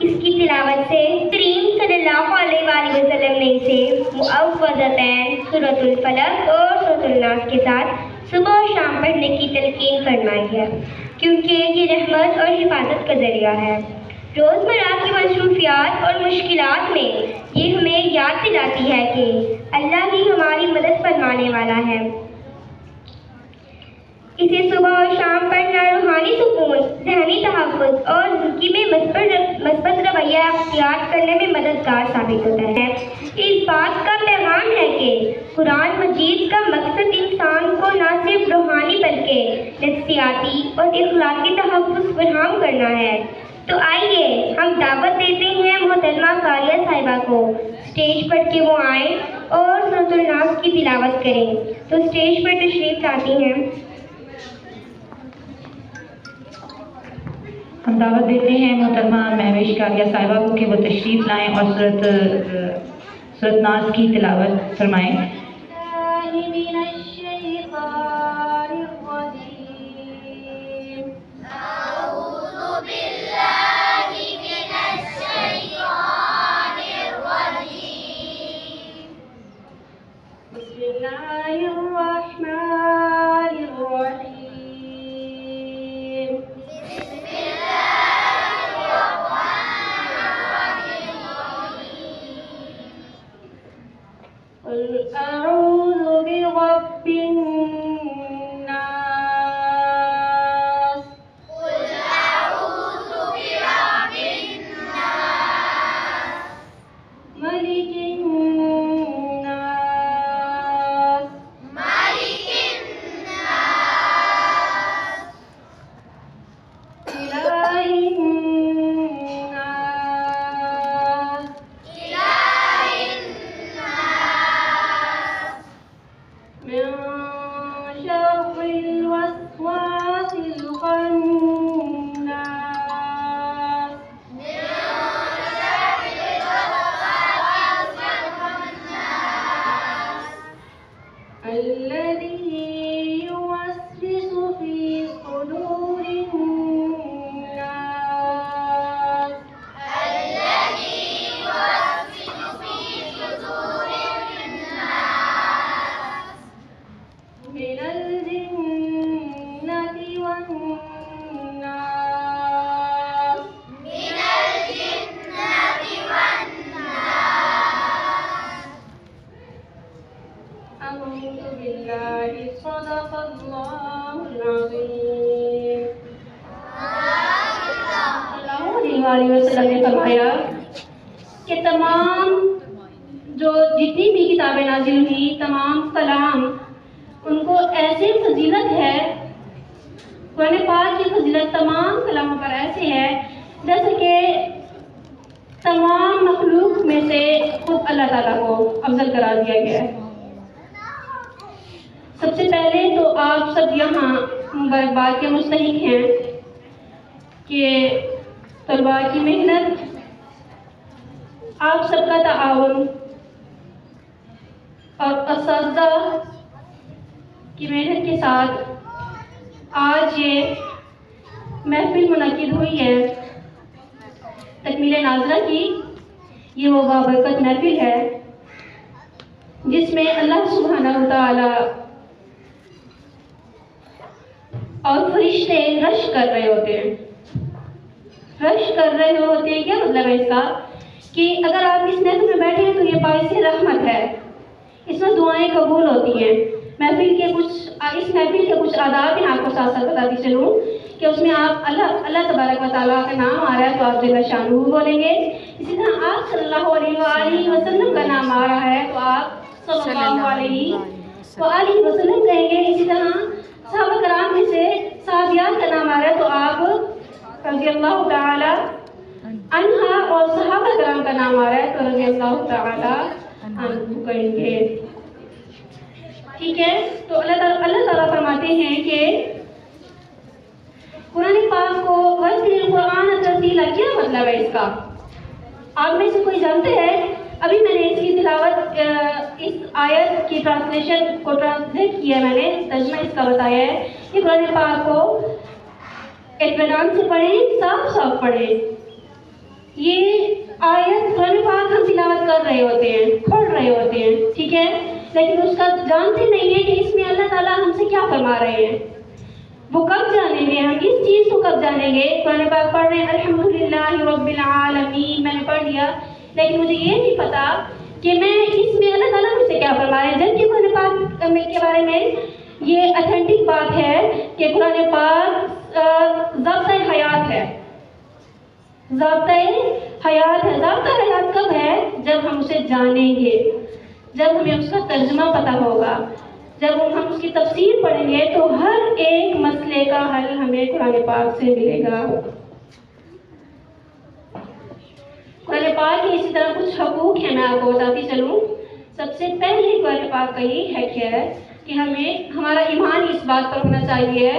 इसकी तिलावत से करीम सल्लल्लाहु अलैहि वसल्लम ने इसे मुअव्वज़तैन सूरतुल फलक और सूरतुल नास के साथ सुबह और शाम पढ़ने की तलकीन फरमाई है, क्योंकि ये रहमत और हिफाजत का ज़रिया है। रोज़मर्रा की मसरूफियात और मुश्किलात में ये हमें याद दिलाती है कि अल्लाह ही हमारी मदद फरमाने वाला है। इसे सुबह और शाम पढ़ना रूहानी सुकून, ज़हनी तहफ़्फ़ुज़ और ज़िंदगी में मस्बत रवैया अख्तियार करने में मददगार साबित होता है। इस बात का पैगाम है कि कुरान मजीद का मकसद इंसान को न सिर्फ रूहानी बल्कि नफ्सियाती और इखलाकी तहफ़्फ़ुज़ फराहम करना है। तो आइए हम दावत देते हैं मोहतरमा कारिया साहिबा को स्टेज पर कि वो आए और सूरतुल नास की तिलावत करें। तो स्टेज पर तशरीफ़ लाती हैं। हम दावत देते हैं मोहतरमा महविश कारिया साहिबा को कि वो तशरीफ़ लाएँ और सूरत नास की तिलावत फरमाएँ। أعوذ برب बिरब्बिन नास मलिकिन नास इलाहिन नास من شر الوسواس الخناس الذي يوسوس في صدور الناس من الجنة والناس أعوذ بالله صدق الله العظيم सल्लल्लाहु अलैहि वसल्लम ने फरमाया कि तमाम जो जितनी भी किताबें नाजिल हुई तमाम कलाम उनको ऐसे फजीलत है, कुरान पाक की फजीलत तमाम कलामों पर ऐसे है जैसे कि तमाम मखलूक में से खुद अल्लाह ताला को अफजल करार दिया गया है। सबसे पहले तो आप सब यहाँ मुबारकबाद के मुस्तहिक हैं कि तलबा की मेहनत, आप सबका ताआवुन और असातिज़ा की मेहनत के साथ आज ये महफिल मुनक़िद हुई है। तकमील नाज़रा की ये वो बाबरकत महफिल है जिसमें अल्लाह सुब्हानहू व तआला और फरिश्ते रश कर रहे होते हैं। रश कर रहे होते हैं क्या मतलब है इसका कि अगर आप इस महफिल में बैठे हैं तो ये बाइस रहमत है, इसमें दुआएं कबूल होती हैं। इस महफिल के कुछ आदाब मैं आपको साथ साथ बताती चलूँ कि उसमें आप अल्लाह तबारक व तआला का नाम आ रहा है तो आप जल्ल शानहू बोलेंगे। इसी तरह आप सल्लल्लाहु अलैहि वसल्लम का नाम आ रहा है तो आप सल्लल्लाहु अलैहि वसल्लम कहेंगे। इसी तरह सहाबा कराम में से सहाबियात का नाम आ रहा है तो आप रज़ियल्लाहु तआला अन्हा और सहाबा कराम का नाम आ रहा है तो रज़ियल्लाहु तआला अन्हु कहेंगे। ठीक है, तो अल्लाह ताला फरमाते हैं कि कुरान पाक को वर्तिल कुरान तरतीला, क्या मतलब है इसका? आप में से कोई जानते हैं? अभी मैंने इसकी तिलावत इस आयत की ट्रांसलेशन को ट्रांसलेट किया, मैंने तर्जुमा इसका बताया है कि कुरान पाक को इत्मीनान से पढ़ें, साफ साफ पढ़ें। ये आयत कुरान पाक हम तिलावत कर रहे होते हैं, पढ़ रहे होते हैं, ठीक है, लेकिन उसका जानते नहीं है कि इसमें अल्लाह ताला हमसे क्या फरमा रहे हैं। वो कब जानेंगे हम इस चीज़ को? कब जानेंगे? कुरान पाक पढ़ रहे हैं अल्हम्दुलिल्लाहि रब्बिल आलमीन, मैंने पढ़ लिया, लेकिन मुझे ये नहीं पता कि मैं इसमें अल्लाह ताला मुझसे क्या फरमा रहे हैं। जबकि कुरान पाक के बारे में ये अथेंटिक बात है कि कुरान पाक ज़ाब्ता हयात है, ज़ाब्ता हयात है। ज़ाब्ता हयात कब है? जब हम उसे जानेंगे, जब हमें उसका तर्जुमा पता होगा, जब हम उसकी तफसीर पढ़ेंगे तो हर एक मसले का हल हमें कुरान पाक से मिलेगा। कुरान पाक के इसी तरह कुछ हकूक़ हैं, मैं आपको बताती चलूँ। सबसे पहले कुरान पाक का ये है कि हमें हमारा ईमान इस बात पर होना चाहिए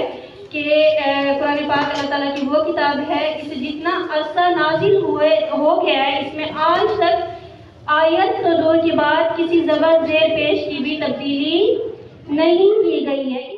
कि कुरान पाक अल्लाह ताला की वो किताब है, इसे जितना अरसा नाजिल हो गया है इसमें आज तक आयत नज़ूल के बाद किसी जगह ज़ेर पेश की भी तब्दीली नहीं की गई है।